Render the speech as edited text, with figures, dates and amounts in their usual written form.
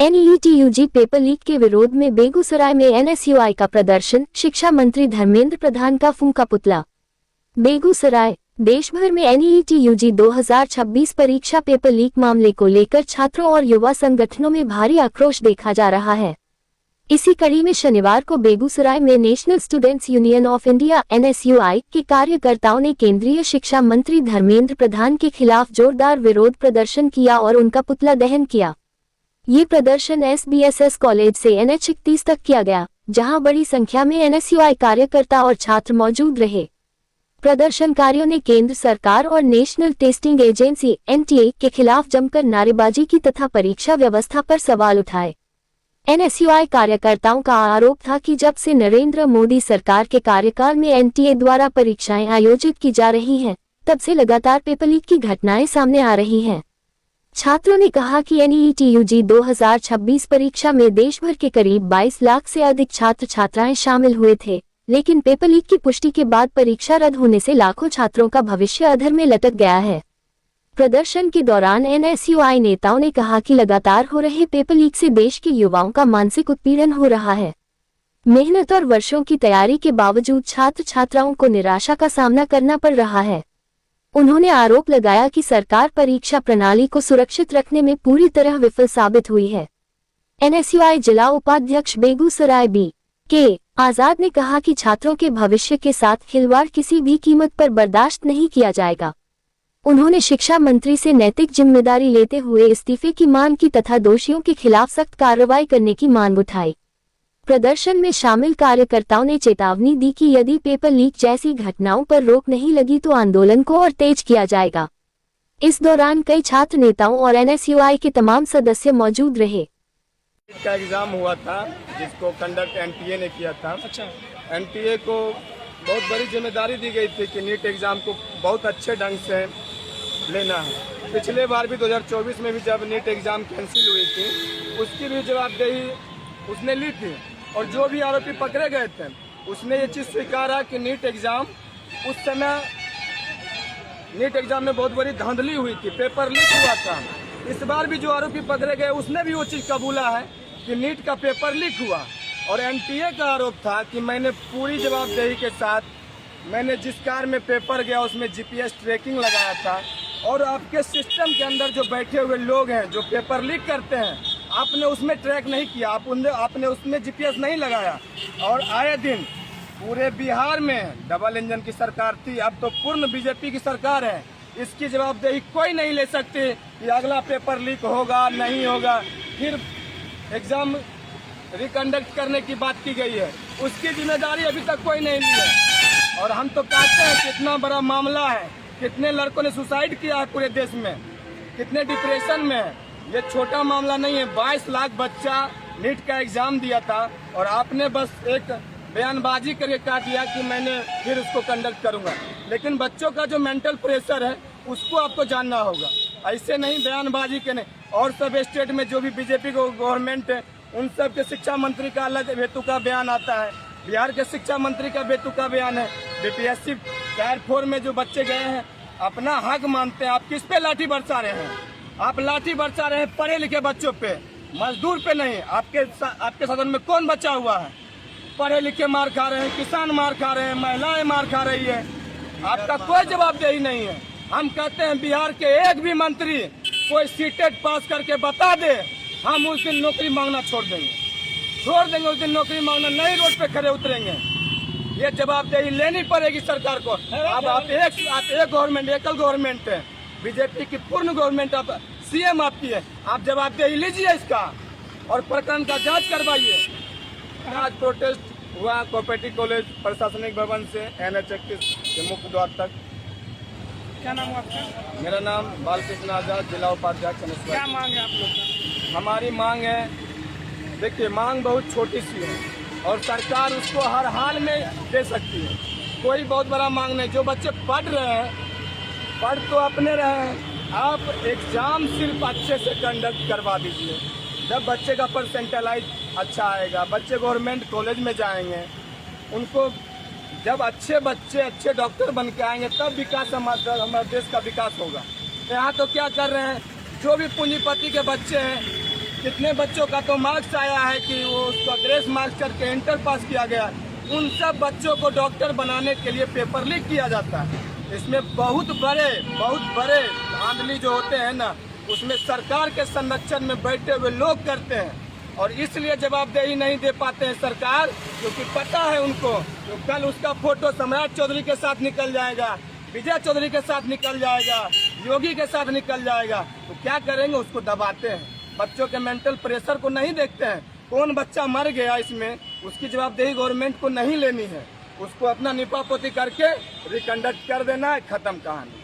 NEET UG paper leak के विरोध में बेगूसराय में NSUI का प्रदर्शन, शिक्षा मंत्री धर्मेंद्र प्रधान का फूंका पुतला। बेगूसराय। देश भर में NEET यूजी 2026 परीक्षा पेपर लीक मामले को लेकर छात्रों और युवा संगठनों में भारी आक्रोश देखा जा रहा है। इसी कड़ी में शनिवार को बेगूसराय में national students union of India NSUI के कार्यकर्ताओं ने केंद्रीय शिक्षा मंत्री धर्मेंद्र प्रधान के खिलाफ जोरदार विरोध प्रदर्शन किया और उनका पुतला दहन किया। ये प्रदर्शन SBSS कॉलेज से NH 31 तक किया गया, जहां बड़ी संख्या में NSUI कार्यकर्ता और छात्र मौजूद रहे। प्रदर्शनकारियों ने केंद्र सरकार और नेशनल टेस्टिंग एजेंसी NTA के खिलाफ जमकर नारेबाजी की तथा परीक्षा व्यवस्था पर सवाल उठाए। NSUI कार्यकर्ताओं का आरोप था कि जब से नरेंद्र मोदी सरकार के कार्यकाल में NTA द्वारा परीक्षाएं आयोजित की जा रही हैं, तब से लगातार पेपर लीक की घटनाएं सामने आ रही हैं। छात्रों ने कहा कि NEET यूजी 2026 परीक्षा में देश भर के करीब 22 लाख से अधिक छात्र छात्राएं शामिल हुए थे, लेकिन पेपर लीक की पुष्टि के बाद परीक्षा रद्द होने से लाखों छात्रों का भविष्य अधर में लटक गया है। प्रदर्शन के दौरान NSUI नेताओं ने कहा कि लगातार हो रहे पेपर लीक से देश के युवाओं का मानसिक उत्पीड़न हो रहा है। मेहनत और वर्षों की तैयारी के बावजूद छात्र छात्राओं को निराशा का सामना करना पड़ रहा है। उन्होंने आरोप लगाया कि सरकार परीक्षा प्रणाली को सुरक्षित रखने में पूरी तरह विफल साबित हुई है। NSUI जिला उपाध्यक्ष बेगूसराय B.K. आजाद ने कहा कि छात्रों के भविष्य के साथ खिलवाड़ किसी भी कीमत पर बर्दाश्त नहीं किया जाएगा। उन्होंने शिक्षा मंत्री से नैतिक जिम्मेदारी लेते हुए इस्तीफे की मांग की तथा दोषियों के खिलाफ सख्त कार्रवाई करने की मांग उठाई। प्रदर्शन में शामिल कार्यकर्ताओं ने चेतावनी दी कि यदि पेपर लीक जैसी घटनाओं पर रोक नहीं लगी तो आंदोलन को और तेज किया जाएगा। इस दौरान कई छात्र नेताओं और NSUI के तमाम सदस्य मौजूद रहे। का एग्जाम हुआ था जिसको कंडक्ट NTA ने किया था। अच्छा। NTA को बहुत बड़ी जिम्मेदारी दी गई थी कि नीट एग्जाम को बहुत अच्छे ढंग से लेना है। पिछले बार भी 2024 में भी जब नीट एग्जाम कैंसिल हुई थी, उसकी भी जवाबदेही उसने ली थी और जो भी आरोपी पकड़े गए थे उसने ये चीज़ स्वीकारा कि नीट एग्जाम उस समय में बहुत बड़ी धांधली हुई थी, पेपर लीक हुआ था। इस बार भी जो आरोपी पकड़े गए उसने भी वो चीज़ कबूला है कि नीट का पेपर लीक हुआ और NTA का आरोप था कि मैंने पूरी जवाबदेही के साथ मैंने जिस कार में पेपर गया उसमें GPS ट्रैकिंग लगाया था और आपके सिस्टम के अंदर जो बैठे हुए लोग हैं जो पेपर लीक करते हैं आपने उसमें ट्रैक नहीं किया, आपने उसमें GPS नहीं लगाया और आए दिन पूरे बिहार में डबल इंजन की सरकार थी, अब तो पूर्ण BJP की सरकार है। इसकी जवाबदेही कोई नहीं ले सकती कि अगला पेपर लीक होगा नहीं होगा। फिर एग्जाम रिकंडक्ट करने की बात की गई है, उसकी जिम्मेदारी अभी तक कोई नहीं ली है। और हम तो कहते हैं कितना बड़ा मामला है, कितने लड़कों ने सुसाइड किया है पूरे देश में, कितने डिप्रेशन में है। ये छोटा मामला नहीं है। 22 लाख बच्चा नीट का एग्जाम दिया था और आपने बस एक बयानबाजी करके कहा दिया कि मैंने फिर उसको कंडक्ट करूंगा, लेकिन बच्चों का जो मेंटल प्रेशर है उसको आपको जानना होगा। ऐसे नहीं बयानबाजी के नहीं। और सब स्टेट में जो भी BJP को गवर्नमेंट है उन सब के शिक्षा मंत्री का अलग बेतुका बयान आता है, बिहार के शिक्षा मंत्री का बेतुका बयान है। BPSC टायर 4 में जो बच्चे गए हैं अपना हक मानते हैं, आप किस पे लाठी बरसा रहे हैं? आप लाठी बरसा रहे हैं पढ़े लिखे बच्चों पे, मजदूर पे नहीं। आपके सदन में कौन बचा हुआ है? पढ़े लिखे मार खा रहे हैं, किसान मार खा रहे हैं, महिलाएं मार खा रही है, आपका कोई जवाबदेही नहीं है। हम कहते हैं बिहार के एक भी मंत्री कोई सीटेट पास करके बता दे, हम उस दिन नौकरी मांगना छोड़ देंगे उस दिन नौकरी मांगना, नहीं रोड पे खड़े उतरेंगे। ये जवाबदेही लेनी पड़ेगी सरकार को। अब आप एक गवर्नमेंट, एकल गवर्नमेंट है, BJP की पूर्ण गवर्नमेंट, आप CM आपकी है, आप जवाबदेही लीजिए इसका और प्रकरण का जांच करवाइए। आज प्रोटेस्ट हुआ कोऑपरेटिव कॉलेज प्रशासनिक भवन से NH 31 के मुख्य द्वार तक। क्या नाम है आपका? मेरा नाम बालकृष्ण आजाद, जिला उपाध्यक्ष। क्या मांग है आप लोग का? हमारी मांग है, देखिए मांग बहुत छोटी सी है और सरकार उसको हर हाल में दे सकती है। कोई बहुत बड़ा मांग नहीं। जो बच्चे पढ़ रहे हैं पढ़ तो अपने रहे हैं, आप एग्जाम सिर्फ अच्छे से कंडक्ट करवा दीजिए। जब बच्चे का परसेंटेज अच्छा आएगा, बच्चे गवर्नमेंट कॉलेज में जाएंगे, उनको जब अच्छे बच्चे अच्छे डॉक्टर बन के आएंगे तब विकास हमारे देश का विकास होगा। यहाँ तो क्या कर रहे हैं, जो भी पूंजीपति के बच्चे हैं कितने बच्चों का तो मार्क्स आया है कि वो उसका ग्रेस मार्क्स करके इंटर पास किया गया। उन सब बच्चों को डॉक्टर बनाने के लिए पेपर लीक किया जाता है। इसमें बहुत बड़े धांधली जो होते हैं ना, उसमें सरकार के संरक्षण में बैठे हुए लोग करते हैं और इसलिए जवाबदेही नहीं दे पाते हैं सरकार, क्योंकि पता है उनको तो कल उसका फोटो सम्राट चौधरी के साथ निकल जाएगा, विजय चौधरी के साथ निकल जाएगा, योगी के साथ निकल जाएगा, तो क्या करेंगे? उसको दबाते हैं। बच्चों के मेंटल प्रेशर को नहीं देखते हैं। कौन बच्चा मर गया इसमें, उसकी जवाबदेही गवर्नमेंट को नहीं लेनी है। उसको अपना निपापोती करके रिकंडक्ट कर देना है, खत्म कहानी।